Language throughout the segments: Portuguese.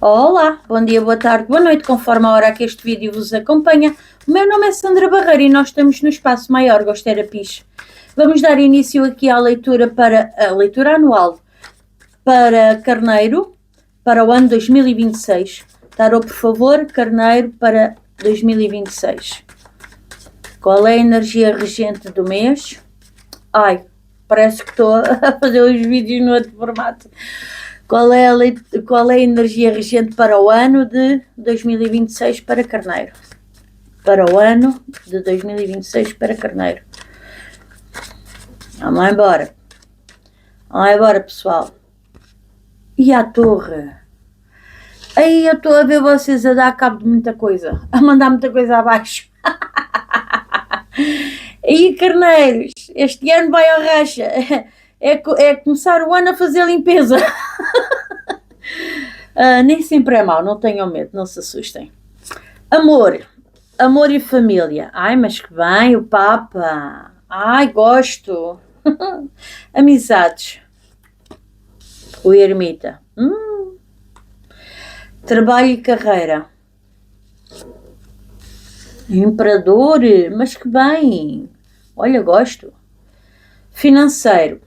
Olá, bom dia, boa tarde, boa noite, conforme a hora que este vídeo vos acompanha. O meu nome é Sandra Barreira e nós estamos no Espaço Maior Gosterapis. Vamos dar início aqui à leitura anual para Carneiro, para o ano 2026. Tarô, por favor, Carneiro para 2026. Qual é a energia regente do mês? Ai, parece que estou a fazer os vídeos no outro formato. Qual é a energia regente para o ano de 2026 para Carneiro? Para o ano de 2026 para Carneiro. Vamos lá embora. Vamos lá embora, pessoal. E a torre? Aí eu estou a ver vocês a dar cabo de muita coisa. A mandar muita coisa abaixo. E Carneiros, este ano vai ao racha. É começar o ano a fazer limpeza. Nem sempre é mau, não tenham medo, não se assustem. Amor e família. Ai, mas que bem, o Papa. Ai, gosto. Amizades. O ermita. Trabalho e carreira. Imperador, mas que bem. Olha, gosto. Financeiro.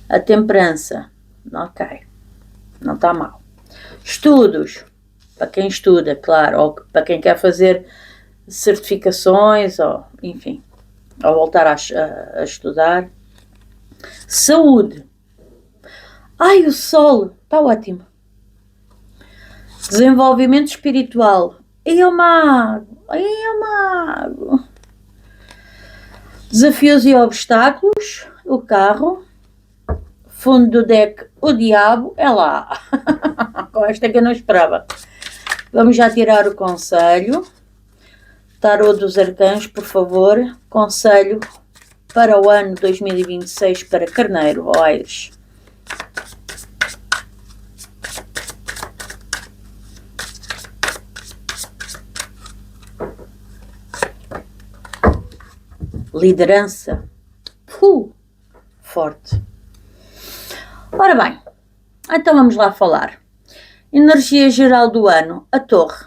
A temperança. Ok. Não está mal. Estudos. Para quem estuda, claro. Ou para quem quer fazer certificações, ou enfim. Ou voltar a estudar. Saúde. Ai, o sol. Está ótimo. Desenvolvimento espiritual. E o mago. Desafios e obstáculos. O carro. Fundo do deck, o diabo, é lá. Com esta que eu não esperava. Vamos já tirar o conselho. Tarô dos Arcanos, por favor. Conselho para o ano 2026 para Carneiro, ou Aires. Liderança. Forte. Ora bem, então vamos lá falar. Energia geral do ano, a torre.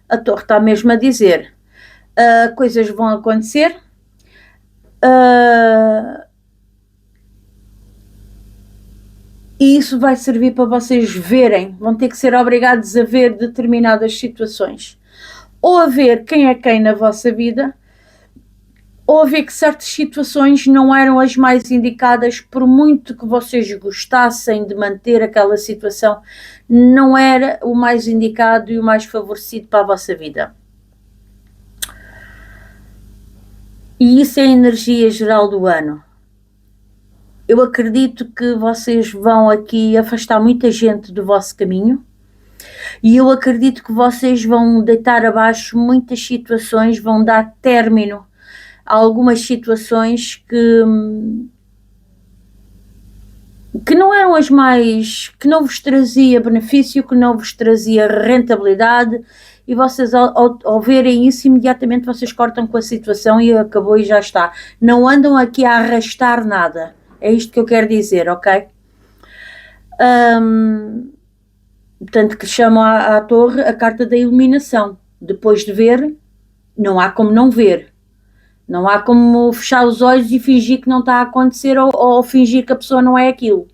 A torre está mesmo a dizer, coisas vão acontecer, e isso vai servir para vocês verem, vão ter que ser obrigados a ver determinadas situações. Ou a ver quem é quem na vossa vida, ou a ver que certas situações não eram as mais indicadas, por muito que vocês gostassem de manter aquela situação, não era o mais indicado e o mais favorecido para a vossa vida. E isso é a energia geral do ano. Eu acredito que vocês vão aqui afastar muita gente do vosso caminho, e eu acredito que vocês vão deitar abaixo muitas situações, vão dar término a algumas situações que não eram as mais, que não vos trazia benefício, que não vos trazia rentabilidade, e vocês ao verem isso, imediatamente vocês cortam com a situação e acabou e já está. Não andam aqui a arrastar nada. É isto que eu quero dizer, ok? Portanto, que chamam à torre a carta da iluminação. Depois de ver, não há como não ver. Não há como fechar os olhos e fingir que não está a acontecer, ou fingir que a pessoa não é aquilo.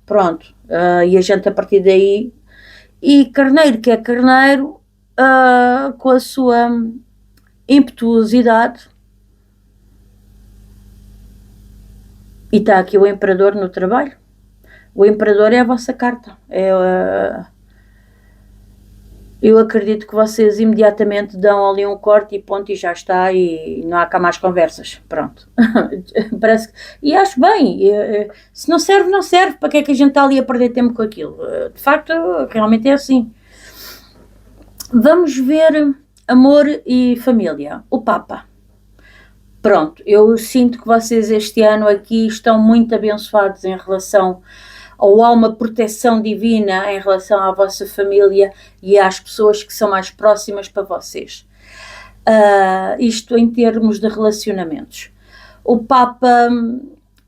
Pronto. E a gente a partir daí... E Carneiro, que é Carneiro, com a sua impetuosidade. E está aqui o Imperador no trabalho. O Imperador é a vossa carta. Eu acredito que vocês imediatamente dão ali um corte e ponto e já está, e não há cá mais conversas. Pronto. Parece que... E acho bem. Se não serve, não serve. Para que é que a gente está ali a perder tempo com aquilo? De facto, realmente é assim. Vamos ver amor e família. O Papa. Pronto. Eu sinto que vocês este ano aqui estão muito abençoados em relação... ou há uma proteção divina em relação à vossa família e às pessoas que são mais próximas para vocês. Isto em termos de relacionamentos. O Papa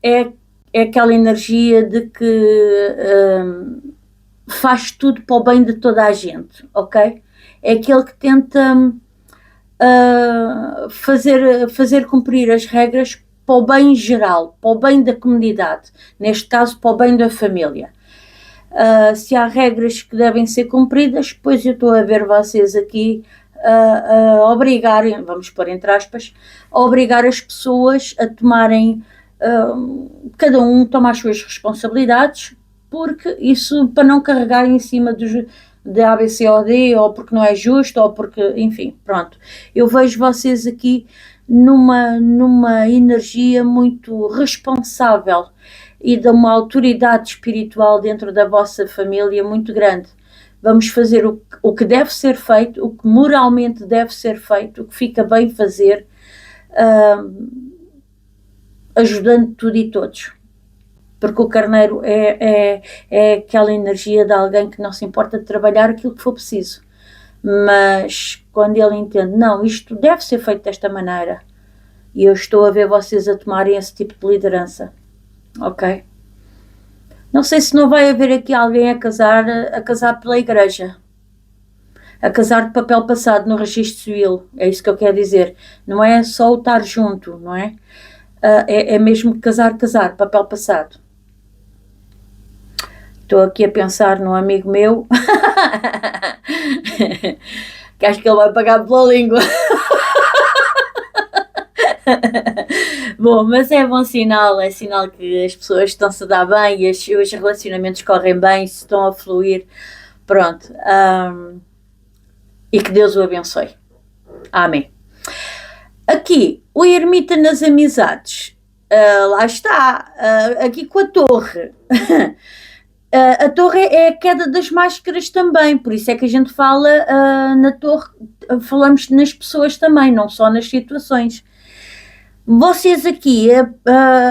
é aquela energia de que faz tudo para o bem de toda a gente, ok? É aquele que tenta fazer cumprir as regras para o bem geral, para o bem da comunidade, neste caso para o bem da família. Se há regras que devem ser cumpridas, pois eu estou a ver vocês aqui a obrigarem, vamos pôr entre aspas, a obrigar as pessoas a tomarem, cada um toma as suas responsabilidades, porque isso para não carregar em cima de ABCOD, ou porque não é justo, ou porque, enfim, pronto. Eu vejo vocês aqui numa energia muito responsável e de uma autoridade espiritual dentro da vossa família muito grande. Vamos fazer o que deve ser feito, o que moralmente deve ser feito, o que fica bem fazer, ajudando tudo e todos. Porque o carneiro é aquela energia de alguém que não se importa de trabalhar aquilo que for preciso. Mas quando ele entende, não, isto deve ser feito desta maneira, e eu estou a ver vocês a tomarem esse tipo de liderança, ok? Não sei se não vai haver aqui alguém a casar pela igreja, a casar de papel passado no registro civil, é isso que eu quero dizer. Não é só o estar junto, não é? É mesmo casar, papel passado. Estou aqui a pensar num amigo meu que acho que ele vai pagar pela língua. Bom, mas é bom sinal, é sinal que as pessoas estão-se a dar bem e os relacionamentos correm bem, se estão a fluir, pronto. E que Deus o abençoe. Amém. Aqui, o ermita nas amizades. Lá está, aqui com a torre. A torre é a queda das máscaras também, por isso é que a gente fala na torre, falamos nas pessoas também, não só nas situações. Vocês aqui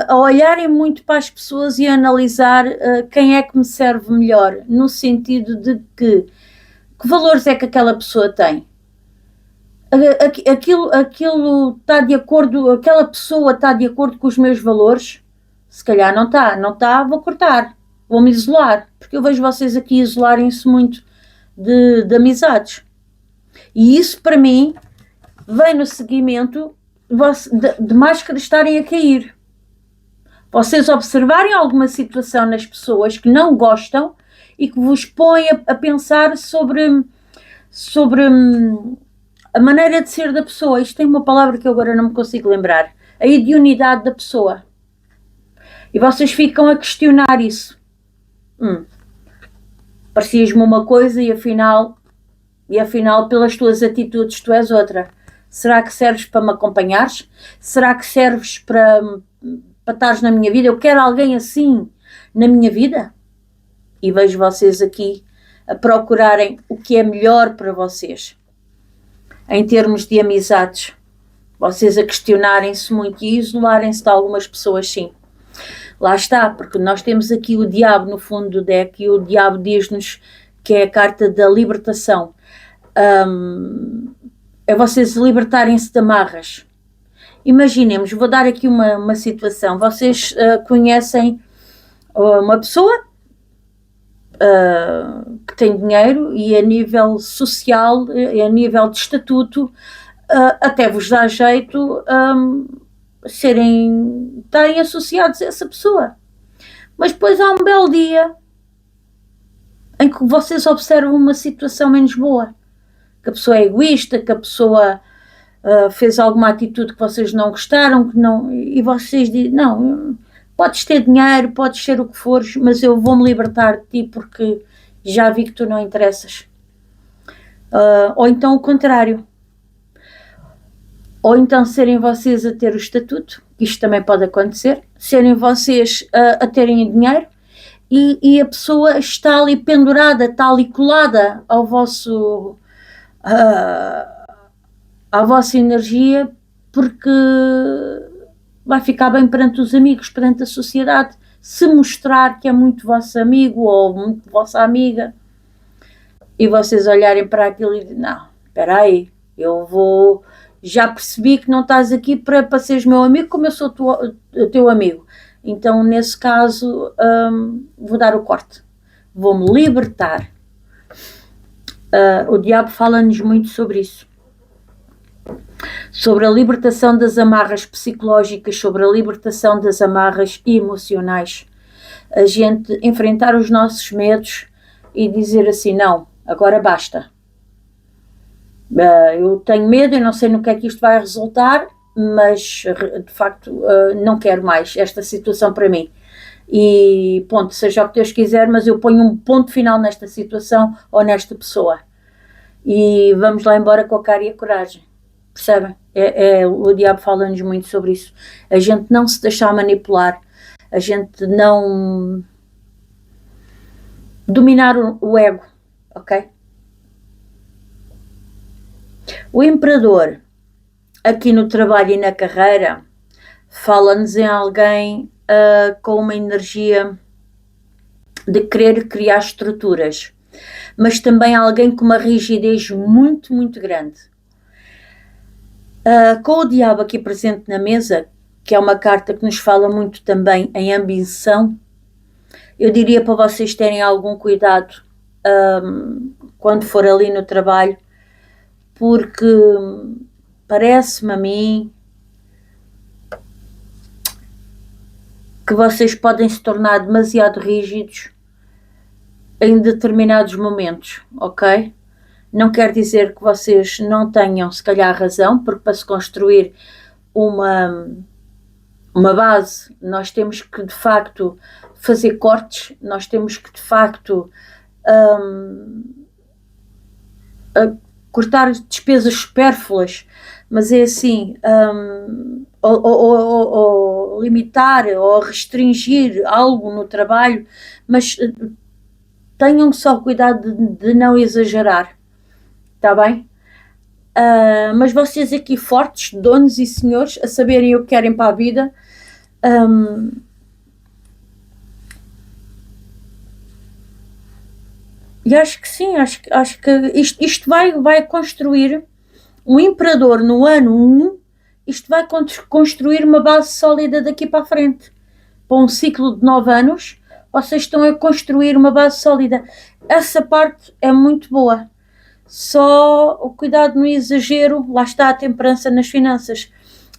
a olharem muito para as pessoas e a analisar quem é que me serve melhor, no sentido de que valores é que aquela pessoa tem. Aquilo está de acordo, aquela pessoa está de acordo com os meus valores? Se calhar não está, vou cortar, vou-me isolar, porque eu vejo vocês aqui isolarem-se muito de amizades. E isso para mim vem no seguimento de máscaras estarem a cair. Vocês observarem alguma situação nas pessoas que não gostam e que vos põem a pensar sobre a maneira de ser da pessoa. Isto tem uma palavra que eu agora não me consigo lembrar. A idoneidade da pessoa. E vocês ficam a questionar isso. Parecias-me uma coisa e afinal, pelas tuas atitudes, tu és outra. Será que serves para me acompanhares? Será que serves para estares na minha vida? Eu quero alguém assim na minha vida? E vejo vocês aqui a procurarem o que é melhor para vocês. Em termos de amizades, vocês a questionarem-se muito e isolarem-se de algumas pessoas, sim. Lá está, porque nós temos aqui o diabo no fundo do deck e o diabo diz-nos que é a carta da libertação. É vocês libertarem-se de amarras. Imaginemos, vou dar aqui uma situação. Vocês conhecem uma pessoa que tem dinheiro e a nível social, a nível de estatuto, até vos dá jeito estarem associados a essa pessoa. Mas depois há um belo dia em que vocês observam uma situação menos boa. Que a pessoa é egoísta, que a pessoa fez alguma atitude que vocês não gostaram, e vocês dizem, não, podes ter dinheiro, podes ser o que fores, mas eu vou-me libertar de ti porque já vi que tu não interessas. Ou então o contrário. Ou então serem vocês a ter o estatuto, isto também pode acontecer, serem vocês a terem dinheiro e a pessoa está ali pendurada, está ali colada ao vosso... à vossa energia, porque vai ficar bem perante os amigos, perante a sociedade, se mostrar que é muito vosso amigo ou muito vossa amiga, e vocês olharem para aquilo e dizem, não, espera aí, já percebi que não estás aqui para seres meu amigo como eu sou teu amigo, então nesse caso vou dar o corte, vou-me libertar. O diabo fala-nos muito sobre isso. Sobre a libertação das amarras psicológicas, sobre a libertação das amarras emocionais. A gente enfrentar os nossos medos e dizer assim, não, agora basta. Eu tenho medo, eu não sei no que é que isto vai resultar, mas de facto não quero mais esta situação para mim. E ponto, seja o que Deus quiser, mas eu ponho um ponto final nesta situação ou nesta pessoa. E vamos lá embora com a cara e a coragem. Percebem? O diabo fala-nos muito sobre isso. A gente não se deixar manipular, a gente não dominar o ego, ok? O imperador, aqui no trabalho e na carreira, fala-nos em alguém com uma energia de querer criar estruturas, mas também alguém com uma rigidez muito, muito grande. Com o diabo aqui presente na mesa, que é uma carta que nos fala muito também em ambição, eu diria para vocês terem algum cuidado quando for ali no trabalho, porque parece-me a mim que vocês podem se tornar demasiado rígidos em determinados momentos, ok? Não quer dizer que vocês não tenham, se calhar, razão, porque para se construir uma base, nós temos que, de facto, fazer cortes, nós temos que, de facto, cortar despesas supérfluas, mas é assim, ou limitar, ou restringir algo no trabalho, mas tenham só cuidado de não exagerar. Está bem? Mas vocês aqui fortes, donos e senhores, a saberem o que querem para a vida, e acho que sim, acho que isto vai construir um imperador no ano 1, isto vai construir uma base sólida daqui para a frente. Para um ciclo de 9 anos, vocês estão a construir uma base sólida. Essa parte é muito boa. Só o cuidado no exagero, lá está a temperança nas finanças,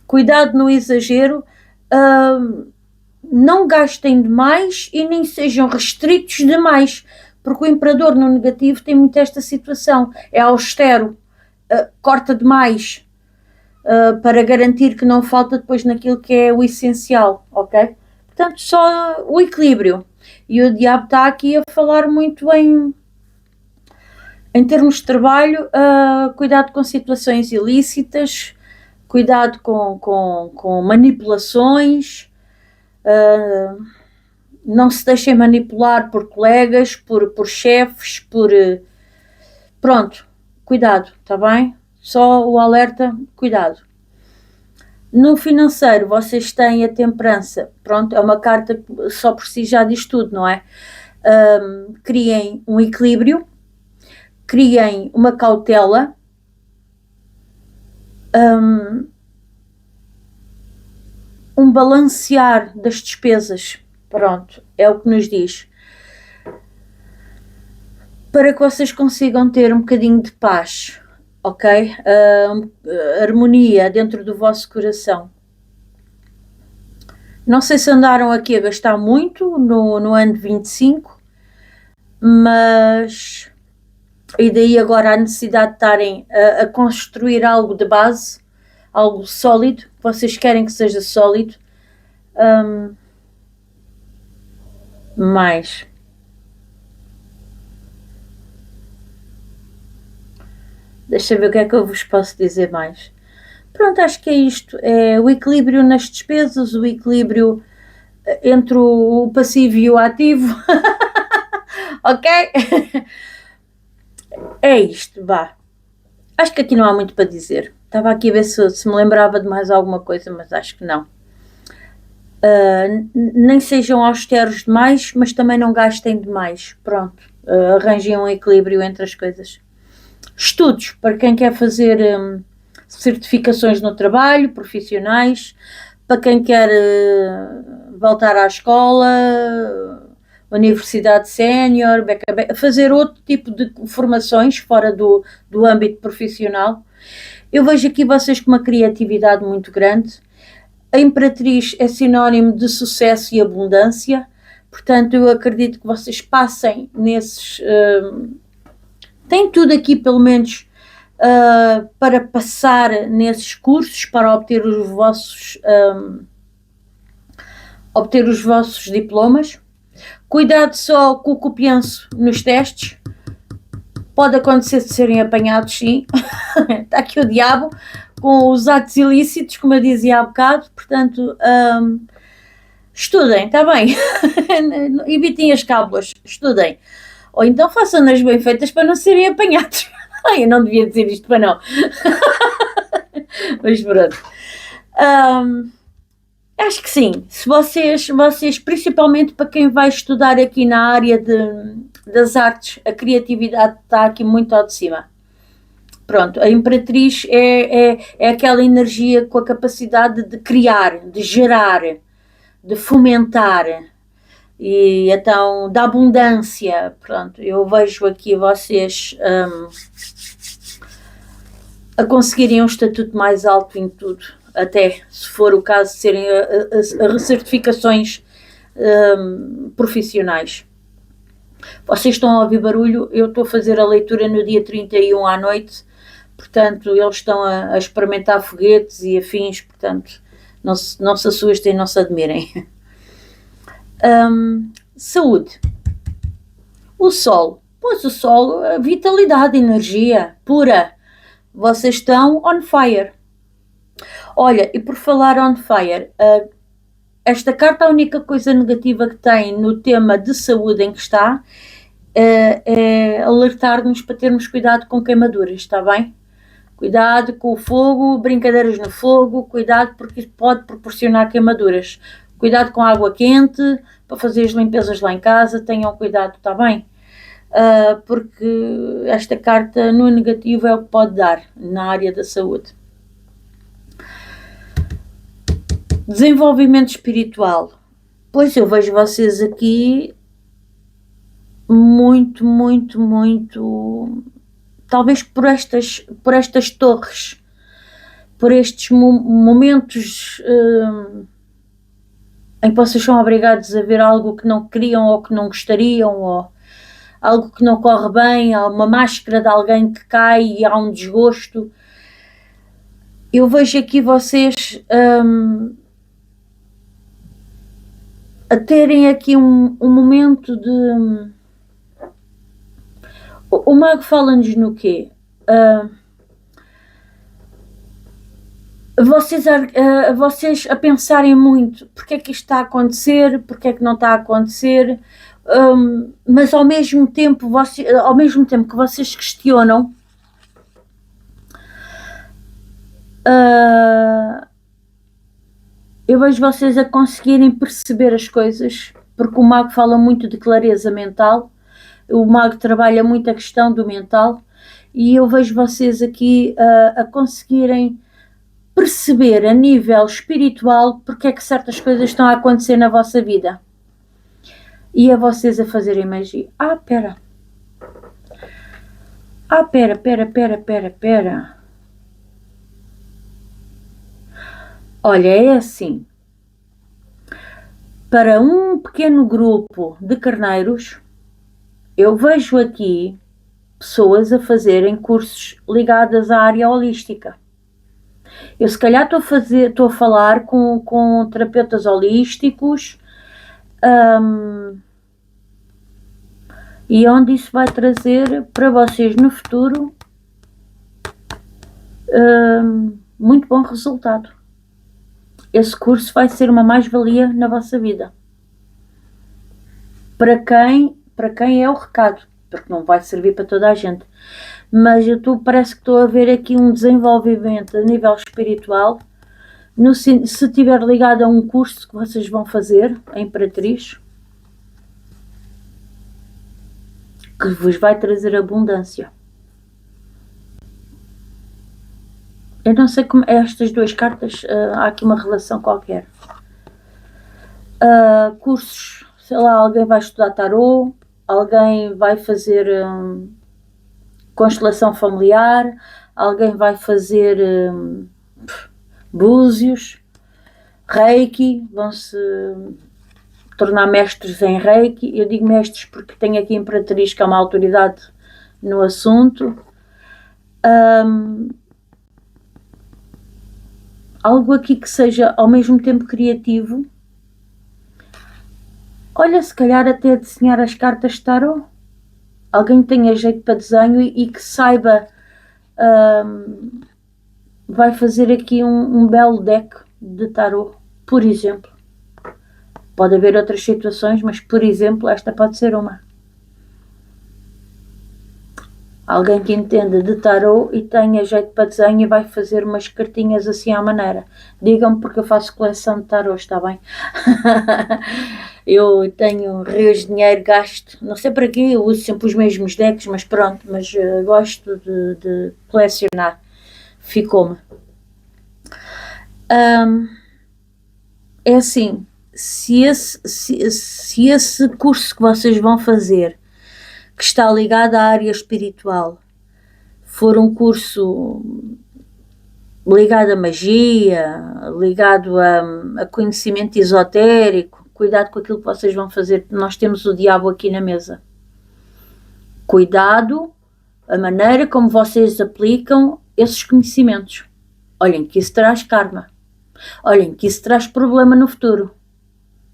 cuidado no exagero, não gastem demais e nem sejam restritos demais, porque o imperador no negativo tem muito esta situação, é austero, corta demais, para garantir que não falta depois naquilo que é o essencial, ok? Portanto, só o equilíbrio, e o diabo está aqui a falar muito em termos de trabalho, cuidado com situações ilícitas, cuidado com manipulações, não se deixem manipular por colegas, por chefes, pronto, cuidado, está bem? Só o alerta, cuidado. No financeiro, vocês têm a temperança, pronto, é uma carta que só por si já diz tudo, não é? Criem um equilíbrio, criem uma cautela, um balancear das despesas, pronto, é o que nos diz, para que vocês consigam ter um bocadinho de paz, ok? Harmonia dentro do vosso coração. Não sei se andaram aqui a gastar muito no ano de 25, mas... E daí agora a necessidade de estarem a construir algo de base, algo sólido, que vocês querem que seja sólido. Mais. Deixa eu ver o que é que eu vos posso dizer mais. Pronto, acho que é isto. É o equilíbrio nas despesas, o equilíbrio entre o passivo e o ativo. Ok? É isto, vá. Acho que aqui não há muito para dizer. Estava aqui a ver se me lembrava de mais alguma coisa, mas acho que não. Nem sejam austeros demais, mas também não gastem demais. Pronto, arranjem um equilíbrio entre as coisas. Estudos, para quem quer fazer certificações no trabalho, profissionais, para quem quer voltar à escola, universidade sénior, fazer outro tipo de formações fora do âmbito profissional. Eu vejo aqui vocês com uma criatividade muito grande. A Imperatriz é sinónimo de sucesso e abundância, portanto eu acredito que vocês passem nesses... tem tudo aqui pelo menos para passar nesses cursos, para obter os vossos diplomas. Cuidado só com o que eu penso nos testes, pode acontecer de serem apanhados, sim. Está aqui o diabo com os atos ilícitos, como eu dizia há bocado, portanto, estudem, está bem? Evitem as cábulas, estudem. Ou então façam-nas bem feitas para não serem apanhados. Eu não devia dizer isto para não. Mas pronto. Acho que sim. Se vocês, principalmente para quem vai estudar aqui na área das artes, a criatividade está aqui muito ao de cima. Pronto, a Imperatriz é aquela energia com a capacidade de criar, de gerar, de fomentar, e então da abundância. Pronto, eu vejo aqui vocês a conseguirem um estatuto mais alto em tudo, até se for o caso de serem as certificações profissionais. Vocês estão a ouvir barulho, eu estou a fazer a leitura no dia 31 à noite, portanto eles estão a experimentar foguetes e afins, portanto não se assustem, não se admirem. Saúde. O Sol, pois o Sol, vitalidade, energia pura, vocês estão on fire. Olha, e por falar on fire, esta carta, a única coisa negativa que tem no tema de saúde em que está é alertar-nos para termos cuidado com queimaduras, está bem? Cuidado com o fogo, brincadeiras no fogo, cuidado porque isso pode proporcionar queimaduras. Cuidado com a água quente, para fazer as limpezas lá em casa, tenham cuidado, está bem? Porque esta carta no negativo é o que pode dar na área da saúde. Desenvolvimento espiritual. Pois eu vejo vocês aqui muito, talvez por estas torres, por estes momentos em que vocês são obrigados a ver algo que não queriam ou que não gostariam, ou algo que não corre bem, há uma máscara de alguém que cai e há um desgosto. Eu vejo aqui vocês a terem aqui um momento de... O mago fala-nos no quê? Vocês a pensarem muito, porque é que isto está a acontecer, porque é que não está a acontecer, mas ao mesmo tempo que vocês questionam, eu vejo vocês a conseguirem perceber as coisas, porque o mago fala muito de clareza mental, o mago trabalha muito a questão do mental, e eu vejo vocês aqui a conseguirem perceber a nível espiritual porque é que certas coisas estão a acontecer na vossa vida. E a vocês a fazerem magia. Pera. Olha, é assim. Para um pequeno grupo de carneiros, eu vejo aqui pessoas a fazerem cursos ligados à área holística. Eu se calhar estou a falar com terapeutas holísticos, e onde isso vai trazer para vocês no futuro muito bom resultado. Esse curso vai ser uma mais-valia na vossa vida. Para quem é o recado, porque não vai servir para toda a gente. Mas parece que estou a ver aqui um desenvolvimento a nível espiritual, se estiver ligado a um curso que vocês vão fazer, a Imperatriz, que vos vai trazer abundância. Eu não sei como estas duas cartas, há aqui uma relação qualquer. Cursos sei lá, alguém vai estudar tarô, alguém vai fazer constelação familiar, alguém vai fazer búzios, reiki, vão-se tornar mestres em reiki. Eu digo mestres porque tenho aqui a Imperatriz, que é uma autoridade no assunto. Algo aqui que seja ao mesmo tempo criativo. Olha, se calhar até desenhar as cartas de tarô. Alguém que tenha jeito para desenho e que saiba, vai fazer aqui um belo deck de tarô, por exemplo. Pode haver outras situações, mas, por exemplo, esta pode ser uma. Alguém que entenda de tarô e tenha jeito para desenho e vai fazer umas cartinhas assim à maneira. Digam-me, porque eu faço coleção de tarô, está bem? Eu tenho rios de dinheiro gasto, não sei para quê, eu uso sempre os mesmos decks, mas pronto, mas gosto de colecionar. Ficou-me. É assim, se esse curso que vocês vão fazer, que está ligado à área espiritual, for um curso ligado à magia, ligado a conhecimento esotérico, cuidado com aquilo que vocês vão fazer, nós temos o diabo aqui na mesa. Cuidado a maneira como vocês aplicam esses conhecimentos. Olhem que isso traz karma. Olhem que isso traz problema no futuro.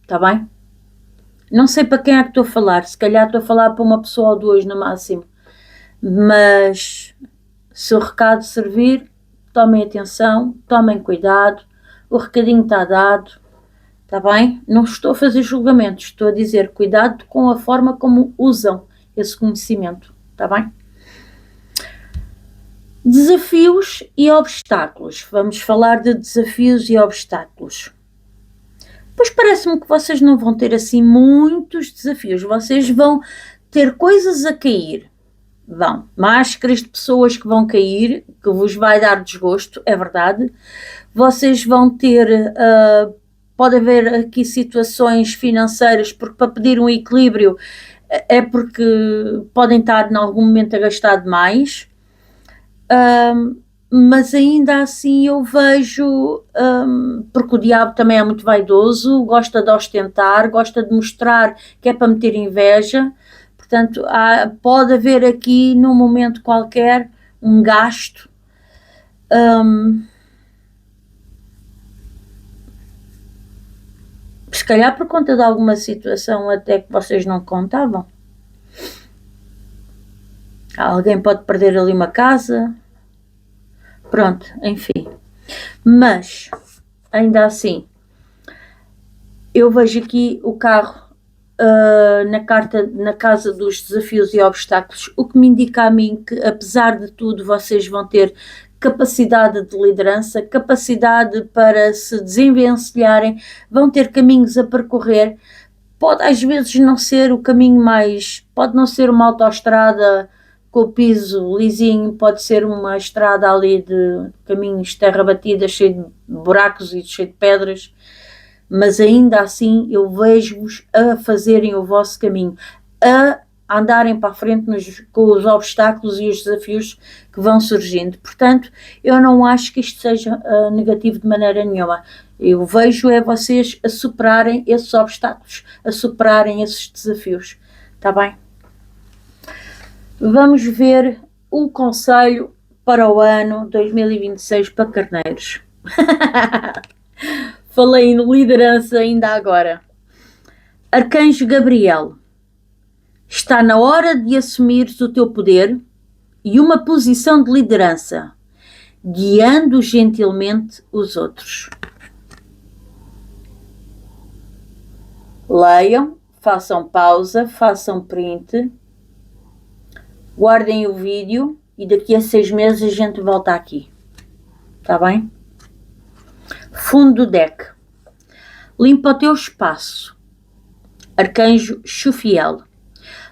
Está bem? Não sei para quem é que estou a falar, se calhar estou a falar para uma pessoa ou duas no máximo, mas se o recado servir, tomem atenção, tomem cuidado, o recadinho está dado, está bem? Não estou a fazer julgamentos, estou a dizer cuidado com a forma como usam esse conhecimento, está bem? Desafios e obstáculos. Vamos falar de desafios e obstáculos. Pois parece-me que vocês não vão ter assim muitos desafios, vocês vão ter coisas a cair, vão, máscaras de pessoas que vão cair, que vos vai dar desgosto, é verdade, vocês vão ter, pode haver aqui situações financeiras, porque para pedir um equilíbrio é porque podem estar em algum momento a gastar demais, mas ainda assim eu vejo, porque o diabo também é muito vaidoso, gosta de ostentar, gosta de mostrar que é para meter inveja, portanto pode haver aqui num momento qualquer um gasto, se calhar por conta de alguma situação até que vocês não contavam. Alguém pode perder ali uma casa, pronto, enfim. Mas, ainda assim, eu vejo aqui o carro na casa dos desafios e obstáculos, o que me indica a mim que, apesar de tudo, vocês vão ter capacidade de liderança, capacidade para se desenvencilharem, vão ter caminhos a percorrer. Pode às vezes não ser o caminho mais, pode não ser uma autoestrada com o piso lisinho, pode ser uma estrada ali de caminhos de terra batida, cheio de buracos e cheio de pedras, mas ainda assim eu vejo-vos a fazerem o vosso caminho, a andarem para a frente com os obstáculos e os desafios que vão surgindo. Portanto, eu não acho que isto seja negativo de maneira nenhuma. Eu vejo vocês a superarem esses obstáculos, a superarem esses desafios. Está bem? Vamos ver o conselho para o ano 2026 para carneiros. Falei em liderança ainda agora. Arcanjo Gabriel, está na hora de assumires o teu poder e uma posição de liderança, guiando gentilmente os outros. Leiam, façam pausa, façam print, guardem o vídeo e daqui a 6 meses a gente volta aqui. Está bem? Fundo do deck. Limpa o teu espaço. Arcanjo Xufiel.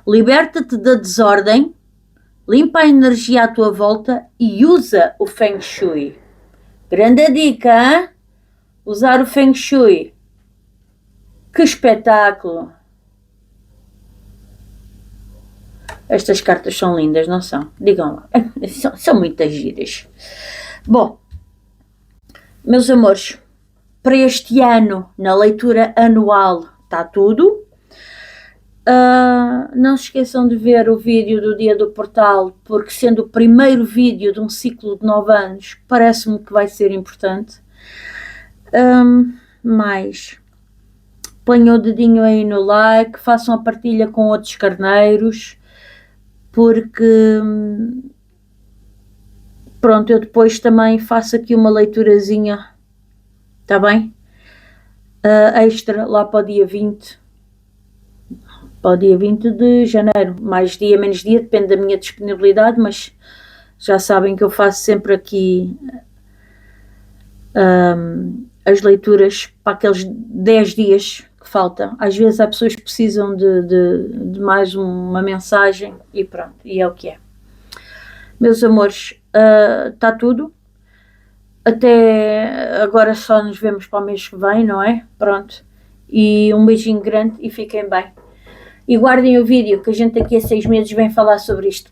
Liberta-te da desordem, limpa a energia à tua volta e usa o Feng Shui. Grande dica, hein? Usar o Feng Shui. Que espetáculo! Estas cartas são lindas, não são? Digam lá. São muitas giras. Bom, meus amores, para este ano, na leitura anual, está tudo. Não se esqueçam de ver o vídeo do Dia do Portal, porque sendo o primeiro vídeo de um ciclo de 9 anos, parece-me que vai ser importante. Mais, ponham o dedinho aí no like, façam a partilha com outros carneiros, porque pronto, eu depois também faço aqui uma leiturazinha, está bem? Extra lá para o dia 20. Para o dia 20 de janeiro, mais dia, menos dia, depende da minha disponibilidade, mas já sabem que eu faço sempre aqui as leituras para aqueles 10 dias que faltam. Às vezes há pessoas que precisam de mais uma mensagem e pronto, e é o que é. Meus amores, está tudo. Até agora só nos vemos para o mês que vem, não é? Pronto. E um beijinho grande e fiquem bem. E guardem o vídeo, que a gente daqui a 6 meses vem falar sobre isto.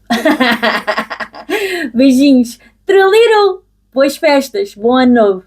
Beijinhos. Traliram! Boas festas. Bom ano novo.